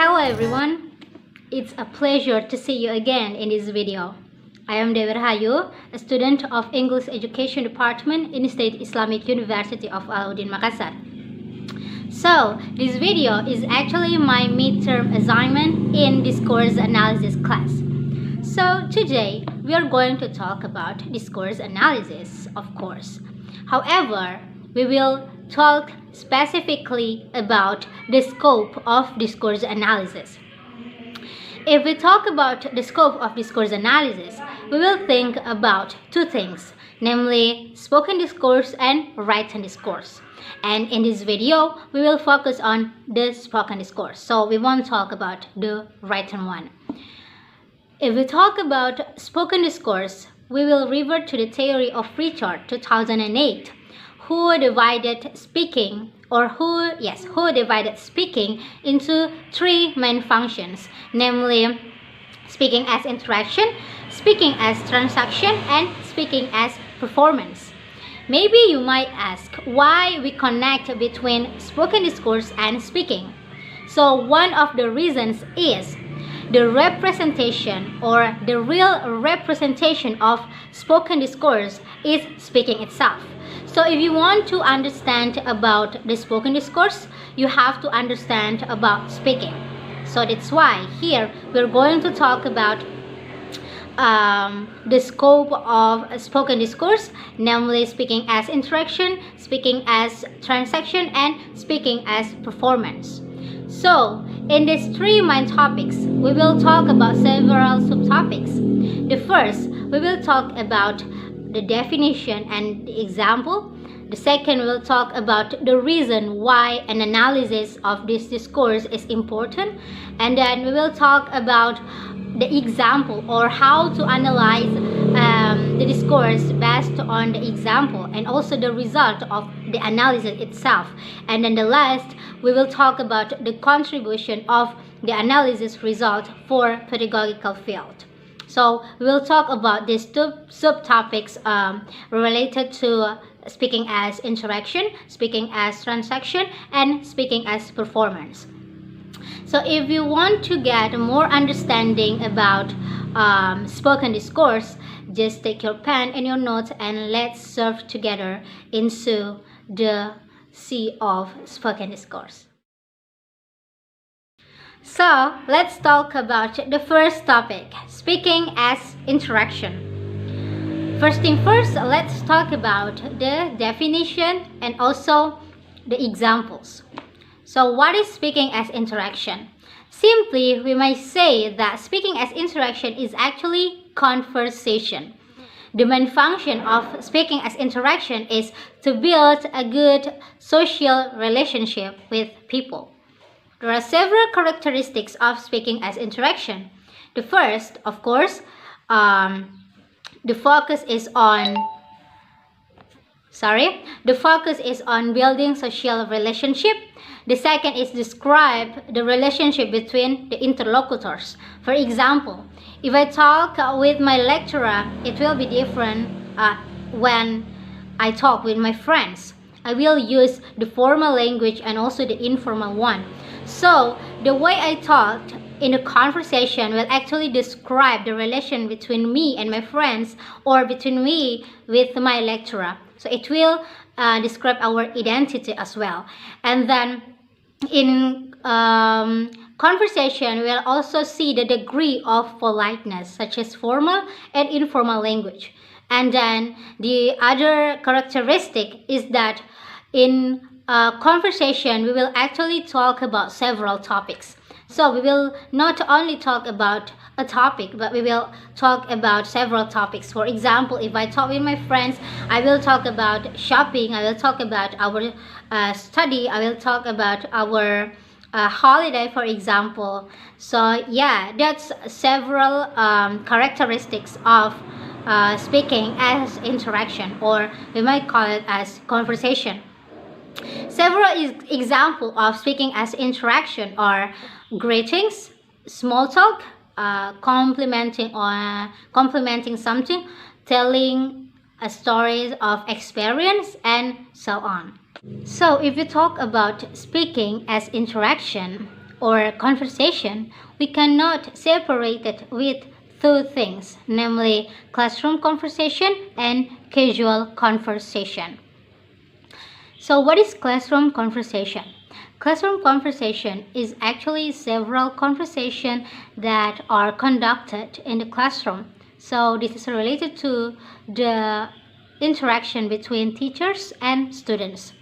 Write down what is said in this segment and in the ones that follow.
Hello everyone, it's a pleasure to see you again in this video. I am Dewi Rahayu, a student of English Education Department in State Islamic University of Alauddin, Makassar. So, this video is actually my midterm assignment in Discourse Analysis class. So, today we are going to talk about discourse analysis, of course. However, we will talk specifically about the scope of discourse analysis. If we talk about the scope of discourse analysis, we will think about two things, namely spoken discourse and written discourse. And in this video, we will focus on the spoken discourse, so we won't talk about the written one. If we talk about spoken discourse, we will revert to the theory of Richard 2008, who divided speaking into three main functions, namely speaking as interaction, speaking as transaction, and speaking as performance. Maybe you might ask why we connect between spoken discourse and speaking. So one of the reasons is the representation, or the real representation of spoken discourse is speaking itself. So if you want to understand about the spoken discourse, you have to understand about speaking. So that's why here we're going to talk about the scope of spoken discourse, namely speaking as interaction, speaking as transaction, and speaking as performance. So in these three main topics, we will talk about several subtopics. The first, we will talk about the definition and the example. The second, we will talk about the reason why an analysis of this discourse is important. And then we will talk about the example, or how to analyze the discourse based on the example, and also the result of the analysis itself. And then the last, we will talk about the contribution of the analysis result for pedagogical field. So we will talk about these two subtopics related to speaking as interaction, speaking as transaction, and speaking as performance. So if you want to get more understanding about spoken discourse, just take your pen and your notes and let's surf together into the sea of spoken discourse. So let's talk about the first topic, speaking as interaction. First thing first, let's talk about the definition and also the examples. So what is speaking as interaction? Simply, we might say that speaking as interaction is actually conversation. The main function of speaking as interaction is to build a good social relationship with people. There are several characteristics of speaking as interaction. The first, of course, the focus is on building social relationship. The second is describe the relationship between the interlocutors. For example, if I talk with my lecturer, it will be different when I talk with my friends. I will use the formal language and also the informal one. So the way I talked in a conversation will actually describe the relation between me and my friends, or between me with my lecturer. So it will describe our identity as well. And then in conversation, we'll also see the degree of politeness, such as formal and informal language. And then the other characteristic is that in conversation, we will actually talk about several topics. So we will not only talk about a topic, but we will talk about several topics. For example, if I talk with my friends, I will talk about shopping, I will talk about our study, I will talk about our holiday, for example. So yeah, that's several characteristics of speaking as interaction, or we might call it as conversation. Several examples of speaking as interaction are greetings, small talk, complimenting something, telling a stories of experience, and so on. So if you talk about speaking as interaction, or conversation, we cannot separate it with two things, namely classroom conversation and casual conversation. So what is classroom conversation? Classroom conversation is actually several conversations that are conducted in the classroom. So this is related to the interaction between teachers and students.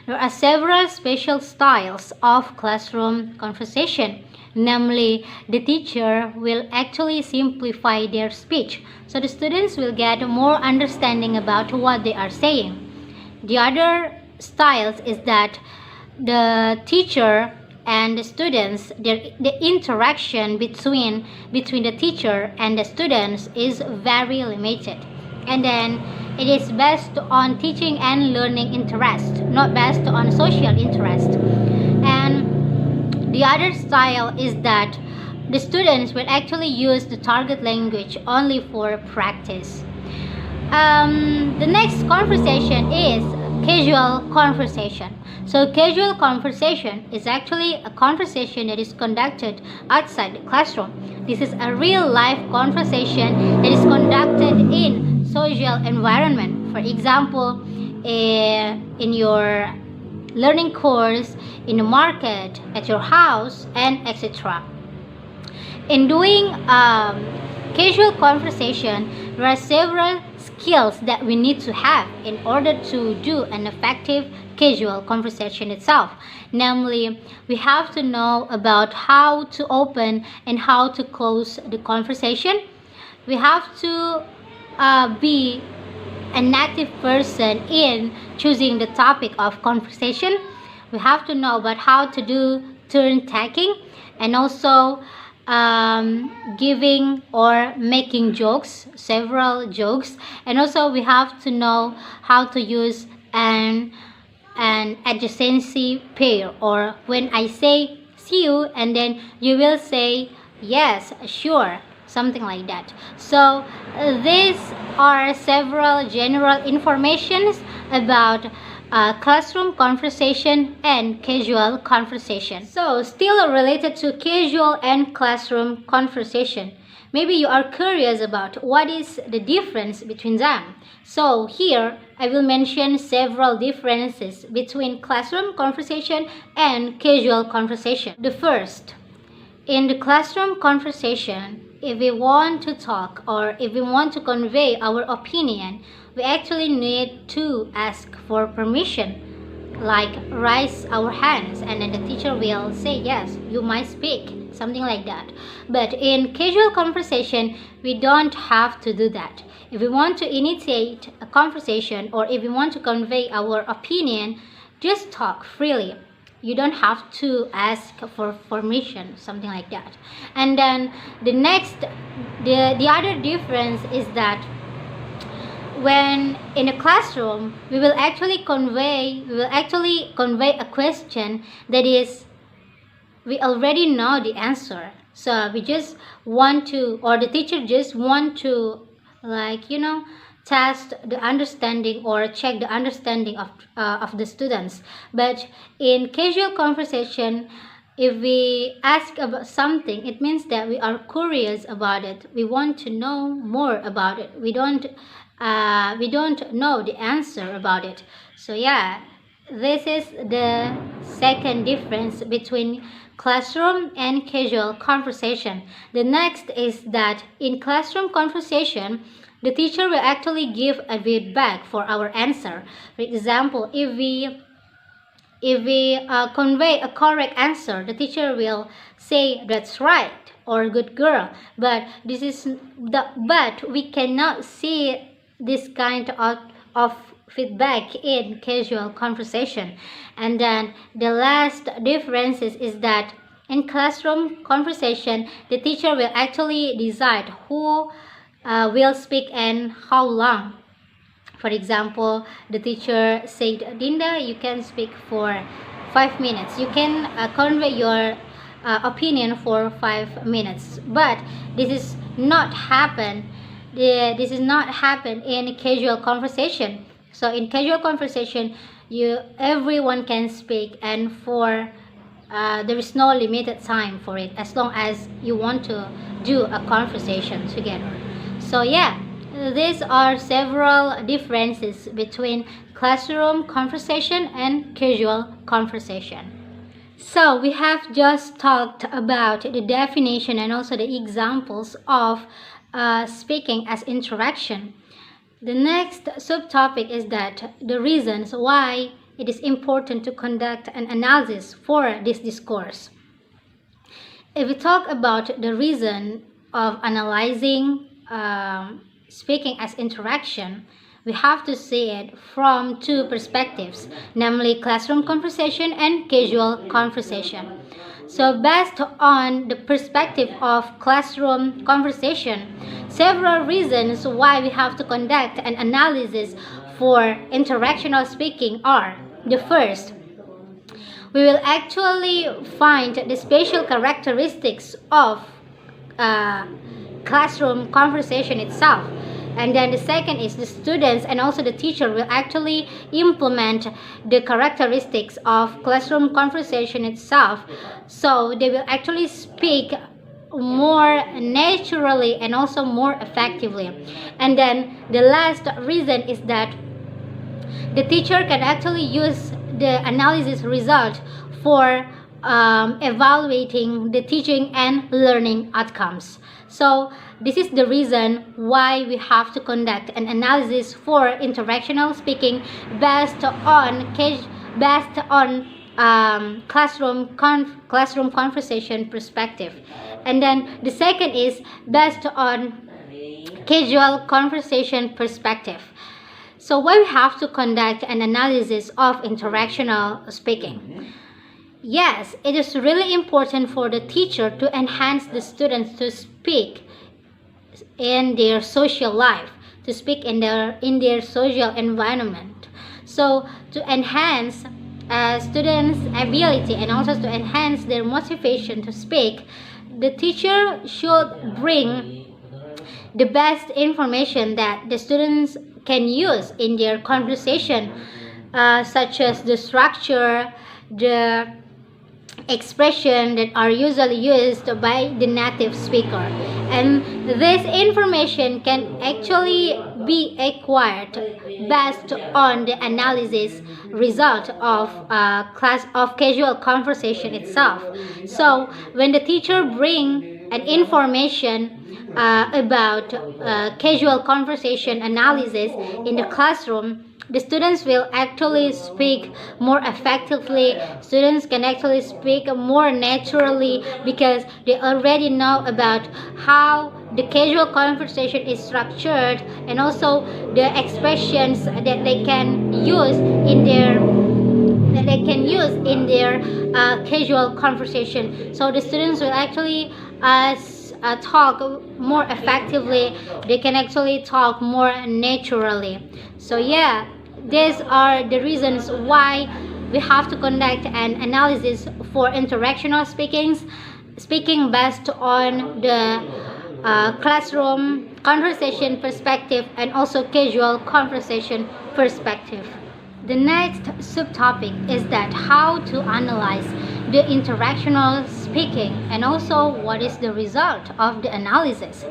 There are several special styles of classroom conversation. Namely, the teacher will actually simplify their speech, so the students will get more understanding about what they are saying. The other styles is that the teacher and the students, the interaction between the teacher and the students is very limited. And then it is based on teaching and learning interest, not based on social interest. And the other style is that the students will actually use the target language only for practice. The next conversation is casual conversation. So casual conversation is actually a conversation that is conducted outside the classroom. This is a real life conversation that is conducted in social environment. For example, in your learning course, in the market, at your house, and etc. In doing casual conversation, there are several skills that we need to have in order to do an effective casual conversation itself. Namely, we have to know about how to open and how to close the conversation. We have to be an active person in choosing the topic of conversation. We have to know about how to do turn taking, and also giving or making jokes, several jokes. And also we have to know how to use an adjacency pair, or when I say see you and then you will say yes, sure, something like that. So these are several general informations about classroom conversation and casual conversation. So still related to casual and classroom conversation, maybe you are curious about what is the difference between them. So here I will mention several differences between classroom conversation and casual conversation. The first, in the classroom conversation, if we want to talk or if we want to convey our opinion, we actually need to ask for permission, like raise our hands, and then the teacher will say yes, you might speak, something like that. But in casual conversation, we don't have to do that. If we want to initiate a conversation or if we want to convey our opinion, just talk freely. You don't have to ask for permission, something like that. And then the other difference is that when in a classroom, we will actually convey a question that is, we already know the answer. So we just want to, or the teacher just want to, test the understanding or check the understanding of the students. But in casual conversation, if we ask about something, it means that we are curious about it. We want to know more about it. We don't know the answer about it. So yeah, this is the second difference between classroom and casual conversation. The next is that in classroom conversation, the teacher will actually give a feedback for our answer. For example, if we convey a correct answer, the teacher will say that's right or good girl. But we cannot see this kind of feedback in casual conversation. And then the last difference is that in classroom conversation, the teacher will actually decide who will speak and how long. For example, the teacher said, Dinda, you can speak for 5 minutes. You can convey your opinion for 5 minutes. But this is not happen. This is not happen in casual conversation. So in casual conversation, everyone can speak, and for there is no limited time for it as long as you want to do a conversation together. So yeah, these are several differences between classroom conversation and casual conversation. So we have just talked about the definition and also the examples of speaking as interaction. The next subtopic is that the reasons why it is important to conduct an analysis for this discourse. If we talk about the reason of analyzing speaking as interaction, we have to see it from two perspectives, namely classroom conversation and casual conversation. So based on the perspective of classroom conversation, several reasons why we have to conduct an analysis for interactional speaking are: the first, we will actually find the spatial characteristics of classroom conversation itself. And then the second is the students and also the teacher will actually implement the characteristics of classroom conversation itself. So they will actually speak more naturally and also more effectively. And then the last reason is that the teacher can actually use the analysis result for evaluating the teaching and learning outcomes. So this is the reason why we have to conduct an analysis for interactional speaking based on classroom conversation perspective. And then the second is based on casual conversation perspective. So why we have to conduct an analysis of interactional speaking? Yes, it is really important for the teacher to enhance the students to speak in their social life, to speak in their social environment. So to enhance students' ability and also to enhance their motivation to speak, the teacher should bring the best information that the students can use in their conversation, such as the structure, the expression that are usually used by the native speaker. And this information can actually be acquired based on the analysis result of casual conversation itself. So when the teacher bring an information about casual conversation analysis in the classroom, the students will actually speak more effectively. Students can actually speak more naturally because they already know about how the casual conversation is structured and also the expressions that they can use in their casual conversation. So the students will actually talk more effectively. They can actually talk more naturally. So yeah, these are the reasons why we have to conduct an analysis for interactional speaking based on the classroom conversation perspective and also casual conversation perspective. The next subtopic is that how to analyze the interactional speaking and also what is the result of the analysis.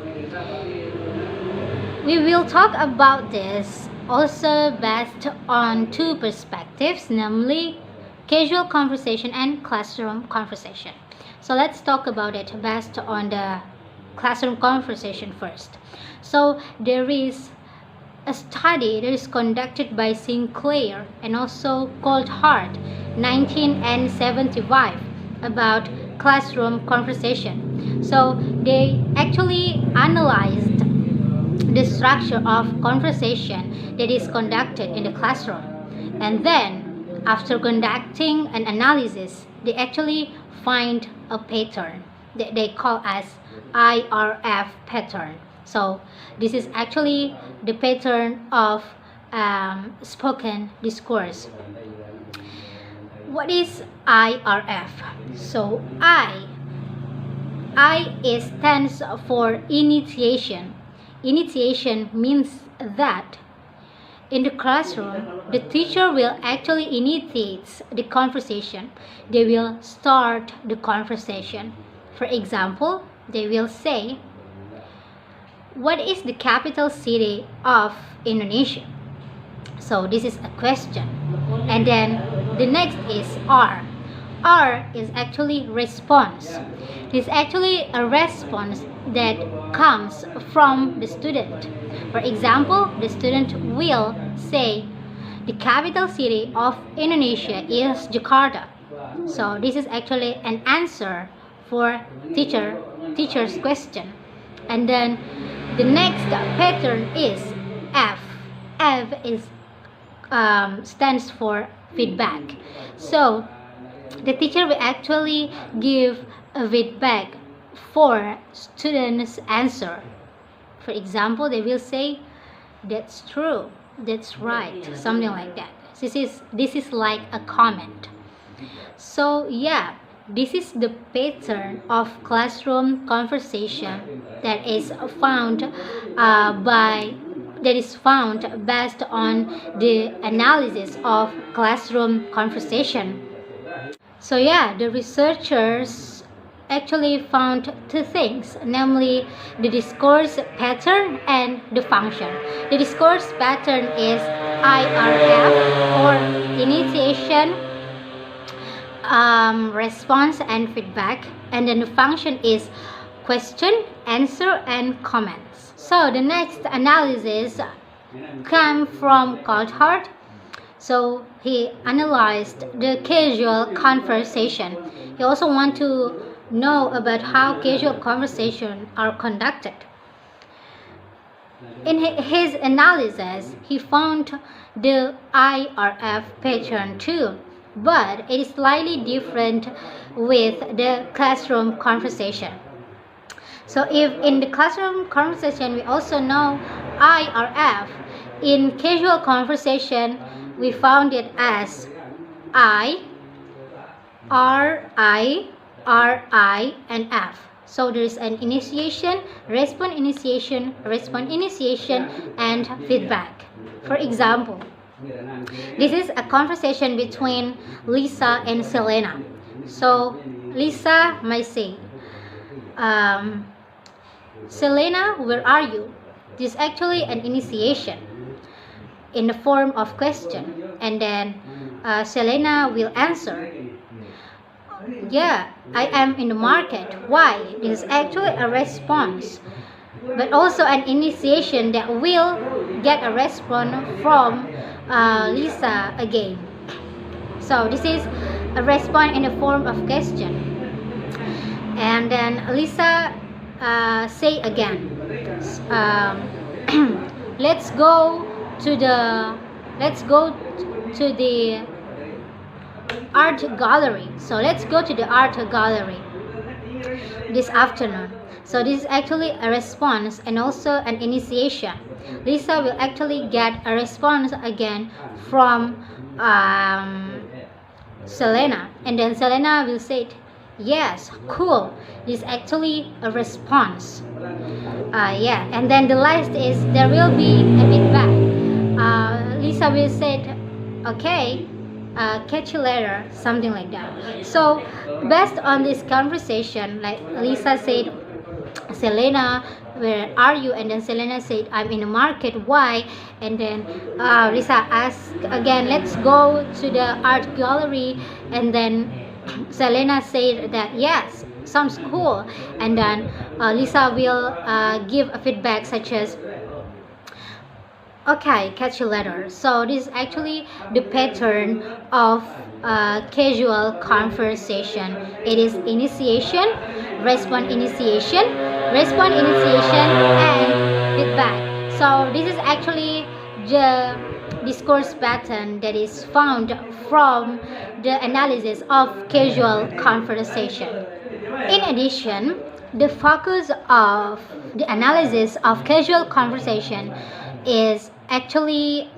We will talk about this also based on two perspectives, namely casual conversation and classroom conversation. So let's talk about it based on the classroom conversation first. So there is a study that is conducted by Sinclair and also Coulthard 1975 about classroom conversation. So they actually analyzed the structure of conversation that is conducted in the classroom, and then after conducting an analysis they actually find a pattern that they call as IRF pattern. So this is actually the pattern of spoken discourse. What is IRF? So I stands for initiation. Initiation means that in the classroom, the teacher will actually initiate the conversation. They will start the conversation. For example, they will say, "What is the capital city of Indonesia?" So this is a question. And then the next is R. R is actually response. This is actually a response that comes from the student. For example, the student will say, "The capital city of Indonesia is Jakarta." So this is actually an answer for teacher's question. And then the next pattern is F. F is stands for feedback. So the teacher will actually give a feedback for students' answer. For example, they will say, "That's true, that's right," something like that. This is like a comment. So yeah, this is the pattern of classroom conversation that is found based on the analysis of classroom conversation. So yeah, the researchers actually found two things, namely the discourse pattern and the function. The discourse pattern is IRF, or initiation, response and feedback, and then the function is question, answer, and comments. So the next analysis came from Coulthard. So he analyzed the casual conversation. He also want to know about how casual conversations are conducted. In his analysis, he found the IRF pattern too, but it is slightly different with the classroom conversation. So if in the classroom conversation we also know IRF, in casual conversation we found it as I, R, and F. So there is an initiation, response initiation, and feedback. For example, this is a conversation between Lisa and Selena. So Lisa might say, "Selena, where are you?" This is actually an initiation in the form of question, and then Selena will answer, "Yeah, I am in the market. Why?" This is actually a response, but also an initiation that will get a response from Lisa again. So this is a response in the form of question, and then Lisa say again, let's go to the art gallery. So let's go to the art gallery this afternoon. So this is actually a response and also an initiation. Lisa will actually get a response again from Selena, and then Selena will say, "Yes, cool." This is actually a response. Yeah, and then the last is there will be a feedback. Lisa will say, "Okay, catch you later," something like that. So based on this conversation, like Lisa said, "Selena, where are you?" And then Selena said, "I'm in the market. Why?" And then Lisa asked again, "Let's go to the art gallery." And then Selena said that, "Yes, sounds cool." And then Lisa will give a feedback such as, "Okay, catch you later." So this is actually the pattern of casual conversation. It is initiation, response initiation, and feedback. So this is actually the discourse pattern that is found from the analysis of casual conversation. In addition, the focus of the analysis of casual conversation is actually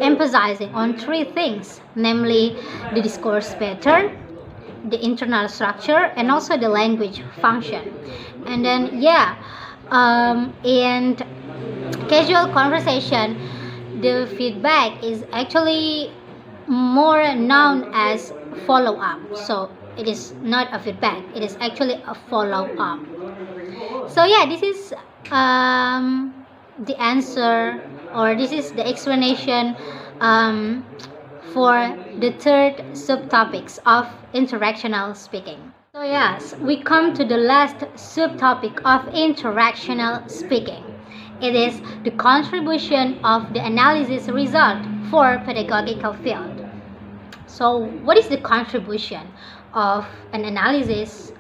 emphasizing on three things, namely the discourse pattern, the internal structure, and also the language function. And then in casual conversation, the feedback is actually more known as follow-up. So it is not a feedback, it is actually a follow-up. So yeah, this is the answer, or this is the explanation for the third subtopics of interactional speaking. So yes, we come to the last subtopic of interactional speaking. It is the contribution of the analysis result for pedagogical field. So what is the contribution of an analysis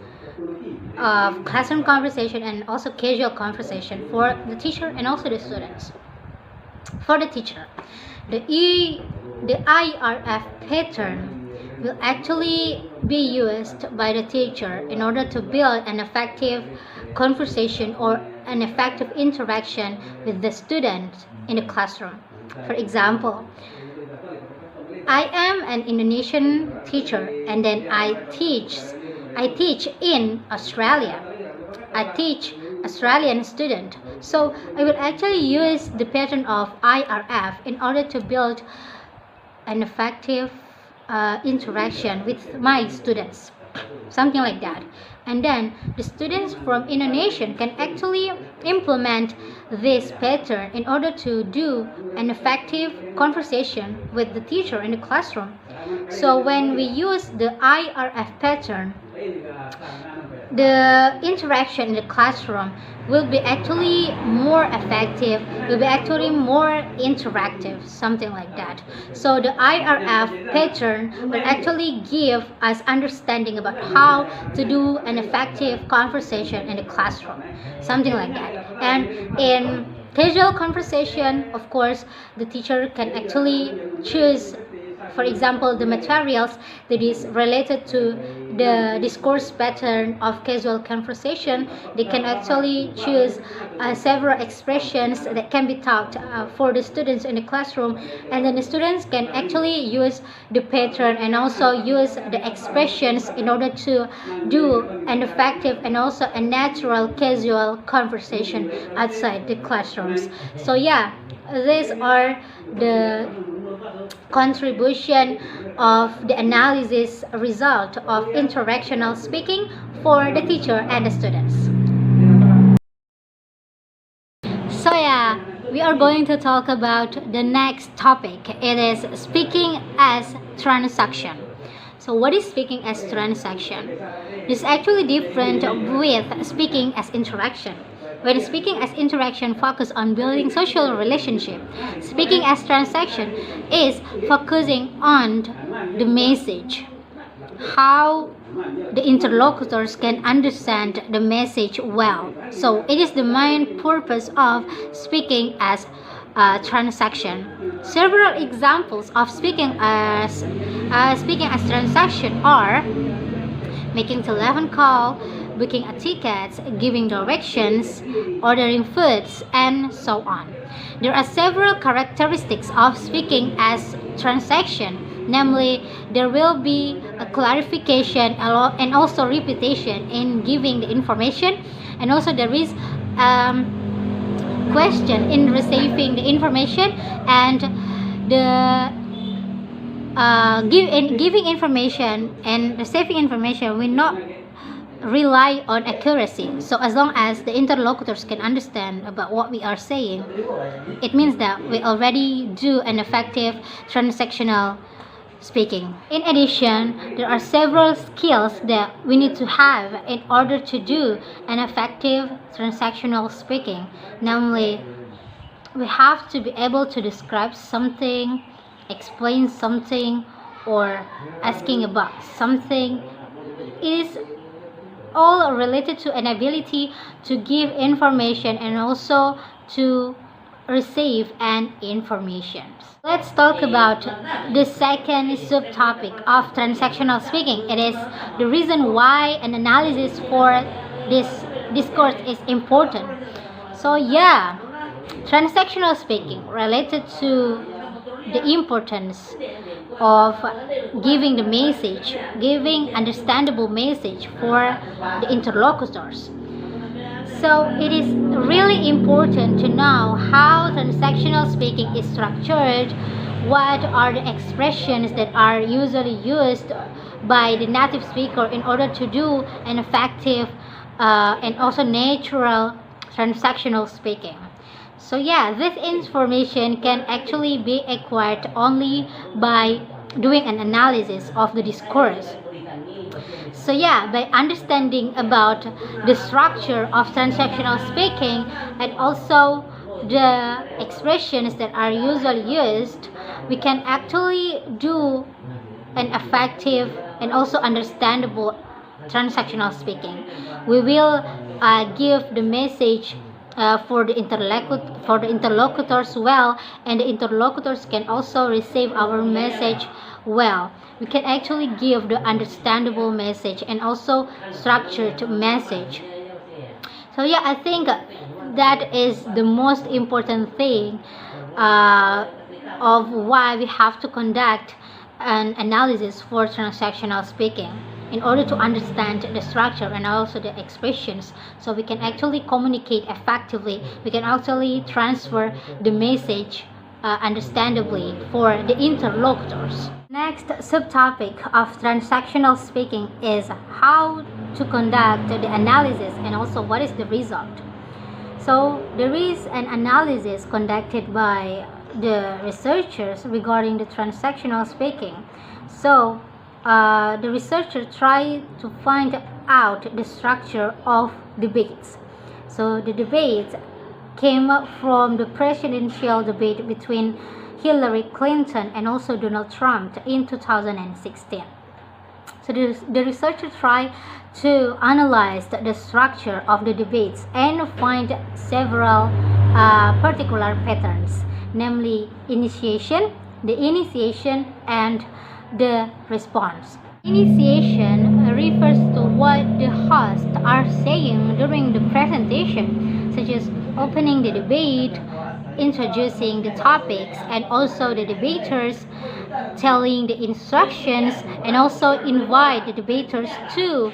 of classroom conversation and also casual conversation for the teacher and also the students? For the teacher, the IRF pattern will actually be used by the teacher in order to build an effective conversation or an effective interaction with the student in the classroom. For example, I am an Indonesian teacher, and then I teach in Australia. I teach Australian student. So I will actually use the pattern of IRF in order to build an effective interaction with my students, something like that. And then the students from Indonesia can actually implement this pattern in order to do an effective conversation with the teacher in the classroom. So when we use the IRF pattern, the interaction in the classroom will be actually more effective, will be actually more interactive, something like that. So the IRF pattern will actually give us understanding about how to do an effective conversation in the classroom, something like that. And in casual conversation, of course, the teacher can actually choose, for example, the materials that is related to the discourse pattern of casual conversation. They can actually choose several expressions that can be taught for the students in the classroom, and then the students can actually use the pattern and also use the expressions in order to do an effective and also a natural casual conversation outside the classrooms. So yeah, these are the contribution of the analysis result of interactional speaking for the teacher and the students. So yeah, we are going to talk about the next topic. It is speaking as transaction. So what is speaking as transaction? It's actually different with speaking as interaction. When speaking as interaction focus on building social relationship, speaking as transaction is focusing on the message, how the interlocutors can understand the message well. So it is the main purpose of speaking as transaction. Several examples of speaking as transaction are making telephone call, booking a ticket, giving directions, ordering foods, and so on. There are several characteristics of speaking as transaction, namely there will be a clarification and also repetition in giving the information, and also there is question in receiving the information, and the giving information and receiving information will not rely on accuracy. So as long as the interlocutors can understand about what we are saying, it means that we already do an effective transactional speaking. In addition, there are several skills that we need to have in order to do an effective transactional speaking. Namely, we have to be able to describe something, explain something, or asking about something. It is all related to an ability to give information and also to receive an information. Let's talk about the second subtopic of transactional speaking. It is the reason why an analysis for this discourse is important. So yeah, transactional speaking related to the importance of giving the message, giving understandable message for the interlocutors. So it is really important to know how transactional speaking is structured, what are the expressions that are usually used by the native speaker in order to do an effective and also natural transactional speaking. So yeah, this information can actually be acquired only by doing an analysis of the discourse. So yeah, by understanding about the structure of transactional speaking and also the expressions that are usually used, we can actually do an effective and also understandable transactional speaking. We will give the message for the interlocutors well, and the interlocutors can also receive our message well. We can actually give the understandable message and also structured message. So yeah, I think that is the most important thing of why we have to conduct an analysis for transactional speaking in order to understand the structure and also the expressions, so we can actually communicate effectively. We can actually transfer the message understandably for the interlocutors. Next subtopic of transactional speaking is how to conduct the analysis and also what is the result. So there is an analysis conducted by the researchers regarding the transactional speaking. So the researcher tried to find out the structure of debates. So the debates came from the presidential debate between Hillary Clinton and also Donald Trump in 2016. So the researcher tried to analyze the structure of the debates and find several particular patterns, namely initiation, the initiation, and the response. Initiation refers to what the hosts are saying during the presentation, such as opening the debate, introducing the topics, and also the debaters telling the instructions, and also invite the debaters to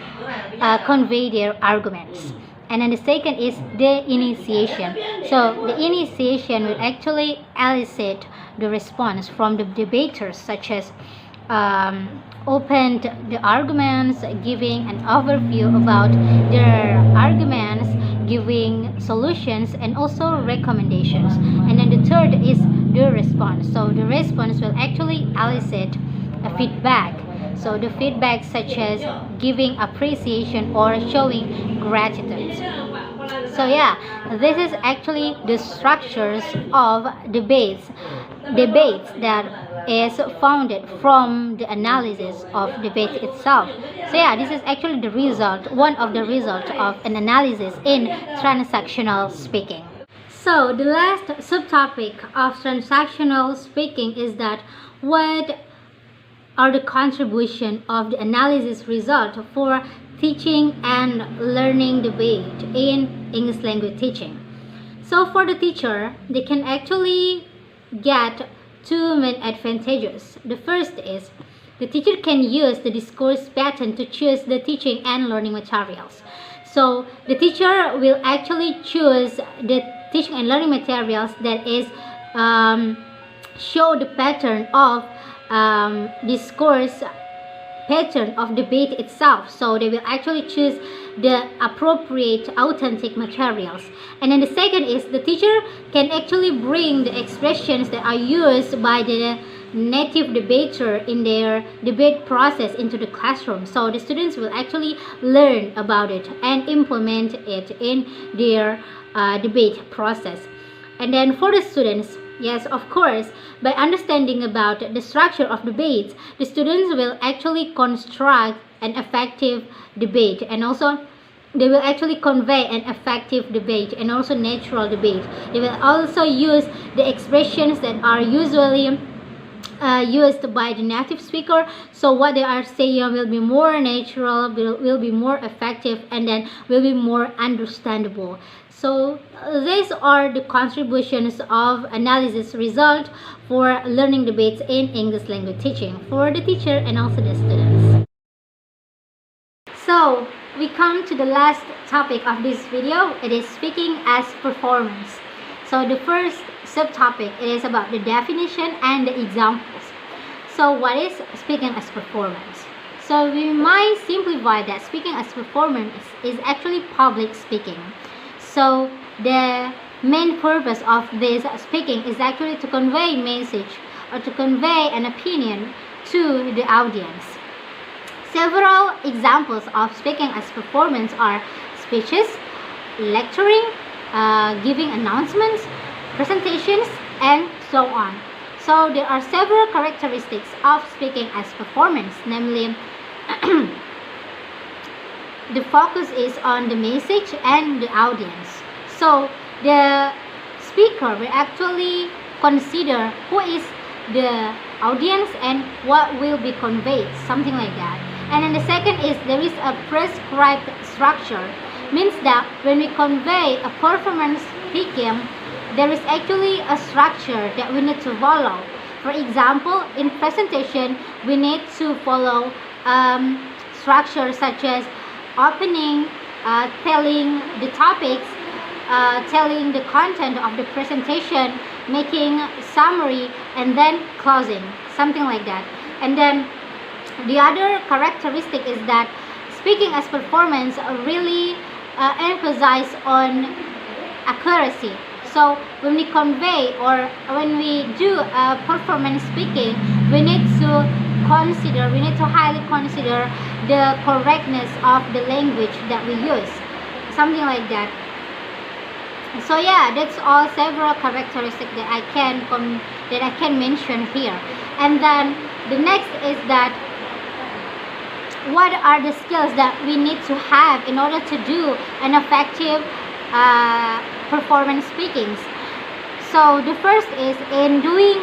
convey their arguments. And then the second is the initiation. So the initiation will actually elicit the response from the debaters, such as opened the arguments, giving an overview about their arguments, giving solutions, and also recommendations. And then the third is the response. So the response will actually elicit a feedback. So the feedback such as giving appreciation or showing gratitude. So yeah, this is actually the structures of debates that is founded from the analysis of debate itself. So yeah, this is actually the result, one of the results of an analysis in transactional speaking. So the last subtopic of transactional speaking is that what are the contribution of the analysis result for teaching and learning debate in English language teaching. So for the teacher, they can actually get two main advantages. The first is the teacher can use the discourse pattern to choose the teaching and learning materials. So the teacher will actually choose the teaching and learning materials that is show the pattern of discourse pattern of debate itself. So they will actually choose the appropriate authentic materials. And then the second is the teacher can actually bring the expressions that are used by the native debater in their debate process into the classroom. So the students will actually learn about it and implement it in their debate process. And then for the students, yes, of course, by understanding about the structure of debates, the students will actually construct an effective debate, and also they will actually convey an effective debate and also natural debate. They will also use the expressions that are usually used by the native speaker, so what they are saying will be more natural, will be more effective, and then will be more understandable. So these are the contributions of analysis result for learning debates in English language teaching for the teacher and also the students. So we come to the last topic of this video. It is speaking as performance. So the first subtopic, it is about the definition and the examples. So what is speaking as performance? So we might simplify that speaking as performance is actually public speaking. So the main purpose of this speaking is actually to convey message or to convey an opinion to the audience. Several examples of speaking as performance are speeches, lecturing, giving announcements, presentations, and so on. So there are several characteristics of speaking as performance, namely the focus is on the message and the audience. So the speaker will actually consider who is the audience and what will be conveyed, something like that. And then the second is there is a prescribed structure, means that when we convey a performance speaking, there is actually a structure that we need to follow. For example, in presentation, we need to follow structure such as opening, telling the topics, telling the content of the presentation, making summary, and then closing, something like that. And then the other characteristic is that speaking as performance really emphasize on accuracy. So when we convey or when we do performance speaking, we need to highly consider the correctness of the language that we use, something like that. So yeah, that's all several characteristics that I can mention here. And then the next is that what are the skills that we need to have in order to do an effective performance speaking. So the first is in doing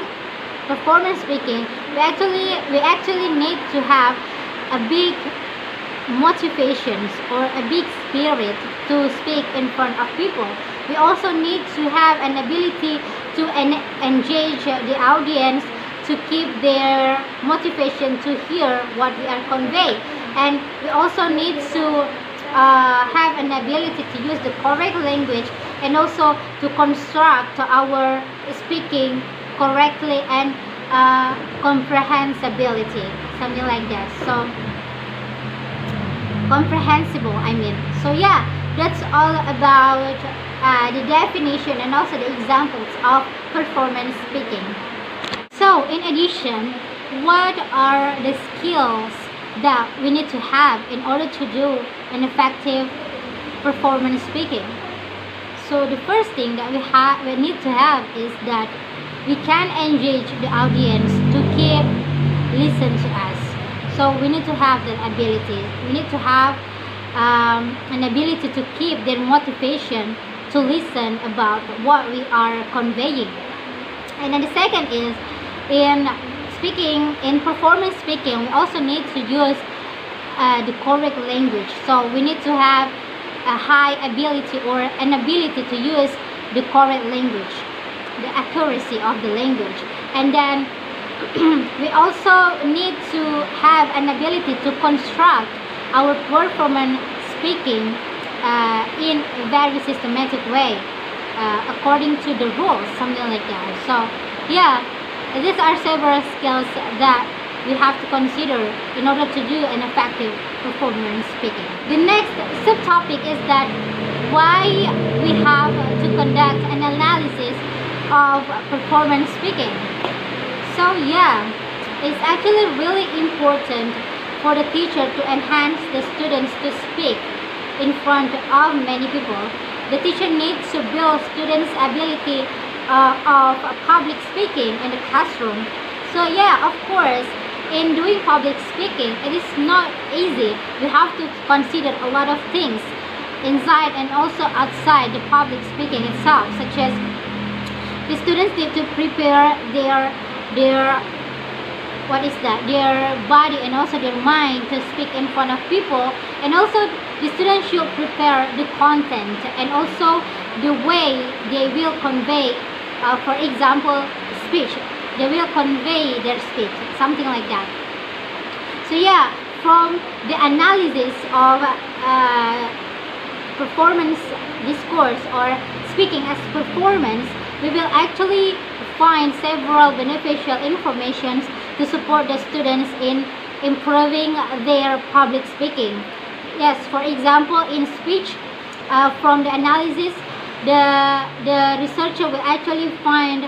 performance speaking, we actually need to have a big motivations or a big spirit to speak in front of people. We also need to have an ability to engage the audience, to keep their motivation to hear what we are conveying. And we also need to have an ability to use the correct language and also to construct our speaking correctly and comprehensibility, something like that. So comprehensible, I mean. So yeah, that's all about the definition and also the examples of performance speaking. So in addition, what are the skills that we need to have in order to do an effective performance speaking? So the first thing that we need to have is that we can engage the audience to keep listen to us. So we need to have that ability. We need to have an ability to keep their motivation to listen about what we are conveying. And then the second is in performance speaking, we also need to use the correct language. So we need to have a high ability or an ability to use the correct language, the accuracy of the language. And then we also need to have an ability to construct our performance speaking in a very systematic way, according to the rules, something like that. So yeah, these are several skills that we have to consider in order to do an effective performance speaking. The next subtopic is that why we have to conduct an analysis of performance speaking. So yeah, it's actually really important for the teacher to enhance the students to speak in front of many people. The teacher needs to build students' ability of public speaking in the classroom. So yeah, of course, in doing public speaking, it is not easy. We have to consider a lot of things inside and also outside the public speaking itself, such as the students need to prepare their body and also their mind to speak in front of people, and also the students should prepare the content and also the way they will convey, for example, speech. They will convey their speech, something like that. So yeah, from the analysis of performance discourse or speaking as performance, we will actually find several beneficial informations to support the students in improving their public speaking. Yes, for example, in speech, from the analysis, the researcher will actually find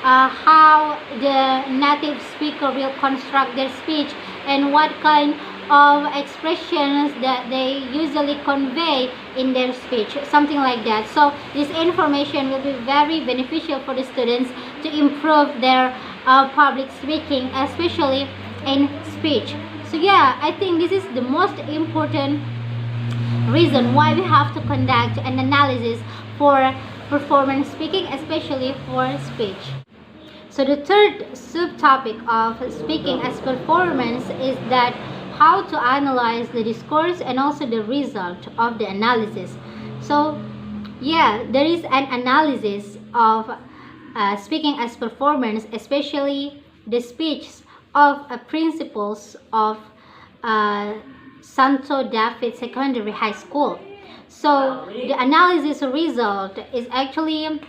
how the native speaker will construct their speech and what kind of expressions that they usually convey in their speech, something like that. So this information will be very beneficial for the students to improve their public speaking, especially in speech. So yeah, I think this is the most important reason why we have to conduct an analysis for performance speaking, especially for speech. So the third subtopic of speaking as performance is that how to analyze the discourse and also the result of the analysis. So yeah, there is an analysis of speaking as performance, especially the speech of principals of Santo David Secondary High School. So the analysis result is actually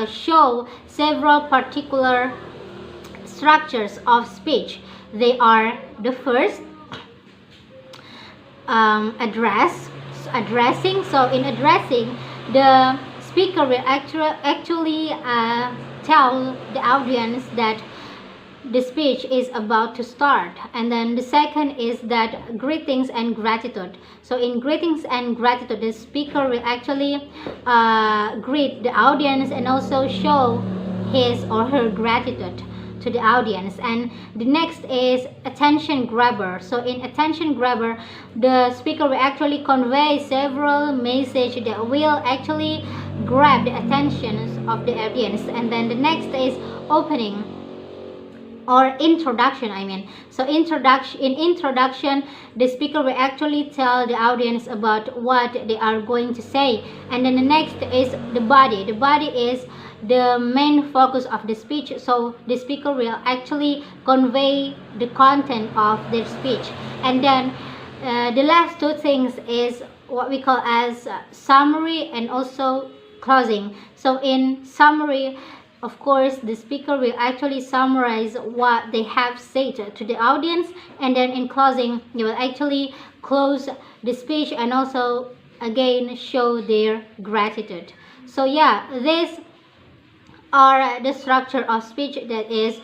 show several particular structures of speech. They are the first, addressing. So in addressing, the speaker will actually tell the audience that the speech is about to start. And then the second is that greetings and gratitude. So in greetings and gratitude, the speaker will actually greet the audience and also show his or her gratitude to the audience. And the next is attention grabber. So in attention grabber, the speaker will actually convey several messages that will actually grab the attention of the audience. And then the next is opening or introduction, So in introduction, the speaker will actually tell the audience about what they are going to say. And then the next is the body. The body is the main focus of the speech. So the speaker will actually convey the content of their speech. And then the last two things is what we call as summary and also closing. So in summary, of course, the speaker will actually summarize what they have said to the audience, and then in closing, they will actually close the speech and also again show their gratitude. So yeah, these are the structure of speech that is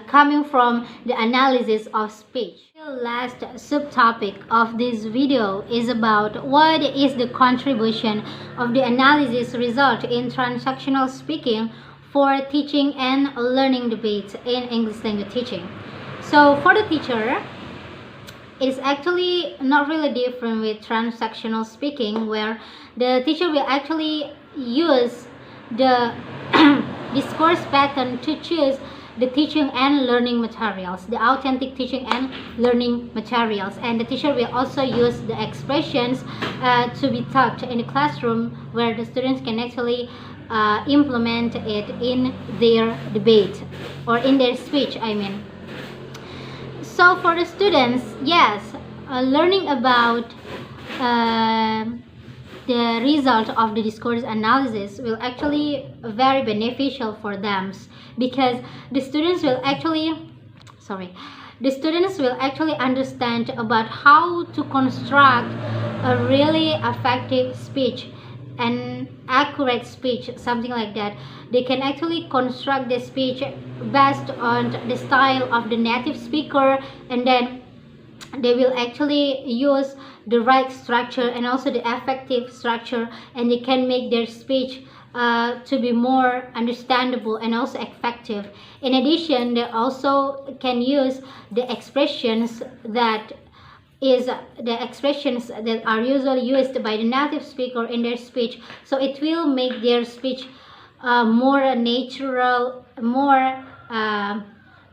coming from the analysis of speech. The last subtopic of this video is about what is the contribution of the analysis result in transactional speaking for teaching and learning debates in English language teaching. So for the teacher, it's actually not really different with transactional speaking, where the teacher will actually use the discourse pattern to choose the teaching and learning materials, the authentic teaching and learning materials. And the teacher will also use the expressions to be taught in the classroom, where the students can actually implement it in their debate or in their speech, So for the students, yes, learning about the result of the discourse analysis will actually very beneficial for them, because the students will actually understand about how to construct a really effective speech and accurate speech, something like that. They can actually construct the speech based on the style of the native speaker, and then they will actually use the right structure and also the effective structure, and they can make their speech to be more understandable and also effective. In addition, they also can use the expressions that are usually used by the native speaker in their speech, so it will make their speech more natural, more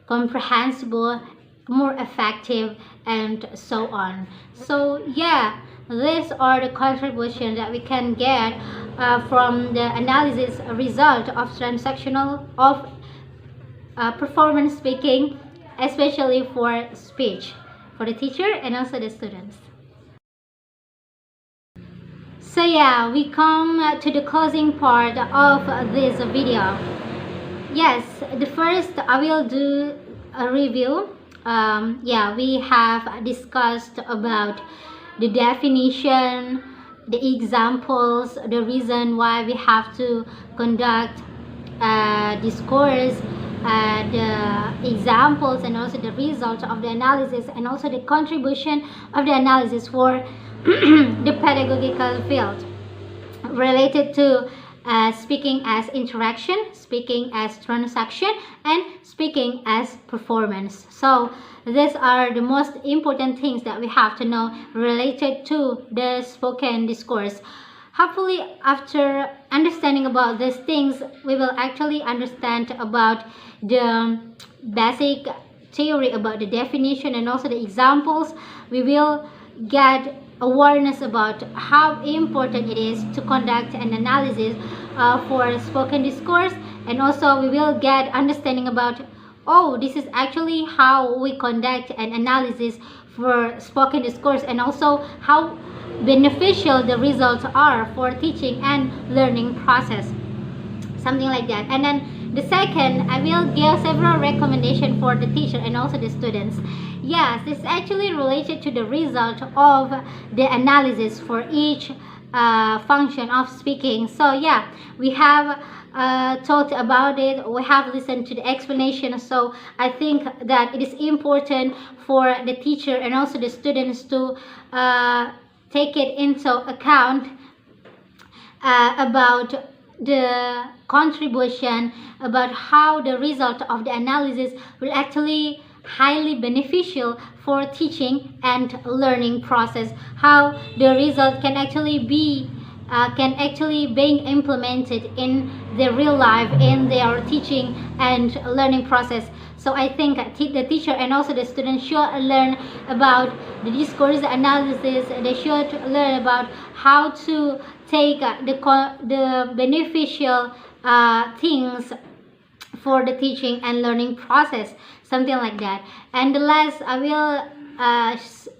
comprehensible, more effective, and so on. So yeah, these are the contributions that we can get from the analysis result of performance speaking, especially for speech, for the teacher and also the students. So yeah, we come to the closing part of this video. Yes, the first I will do a review. Yeah, we have discussed about the definition, the examples, the reason why we have to conduct discourse, the examples, and also the result of the analysis, and also the contribution of the analysis for the pedagogical field related to speaking as interaction, speaking as transaction, and speaking as performance. So these are the most important things that we have to know related to the spoken discourse. Hopefully, after understanding about these things, we will actually understand about the basic theory about the definition and also the examples. We will get awareness about how important it is to conduct an analysis for spoken discourse, and also we will get understanding about, oh, this is actually how we conduct an analysis for spoken discourse, and also how beneficial the results are for teaching and learning process, something like that. And then the second, I will give several recommendations for the teacher and also the students. Yes, this is actually related to the result of the analysis for each function of speaking. So yeah, we have talked about it, we have listened to the explanation. So I think that it is important for the teacher and also the students to take it into account about the contribution, about how the result of the analysis will actually highly beneficial for teaching and learning process, how the result can actually be being implemented in their real life, in their teaching and learning process. So I think the teacher and also the students should learn about the discourse analysis. They should learn about how to take the beneficial things for the teaching and learning process, something like that. And the last, I will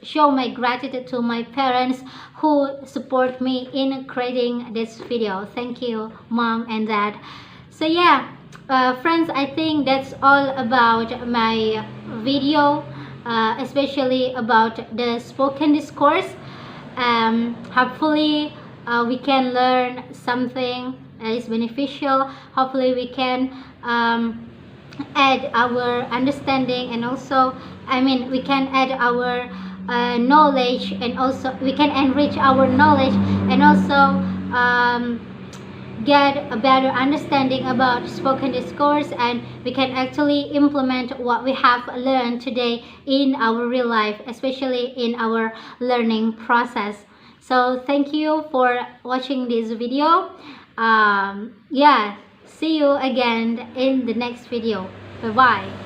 show my gratitude to my parents who support me in creating this video. Thank you, mom and dad. So yeah, friends, I think that's all about my video, especially about the spoken discourse. Hopefully we can learn something that is beneficial. Hopefully we can add our understanding, and also we can add our knowledge, and also we can enrich our knowledge, and also get a better understanding about spoken discourse, and we can actually implement what we have learned today in our real life, especially in our learning process. So thank you for watching this video. Yeah, see you again in the next video. Bye bye.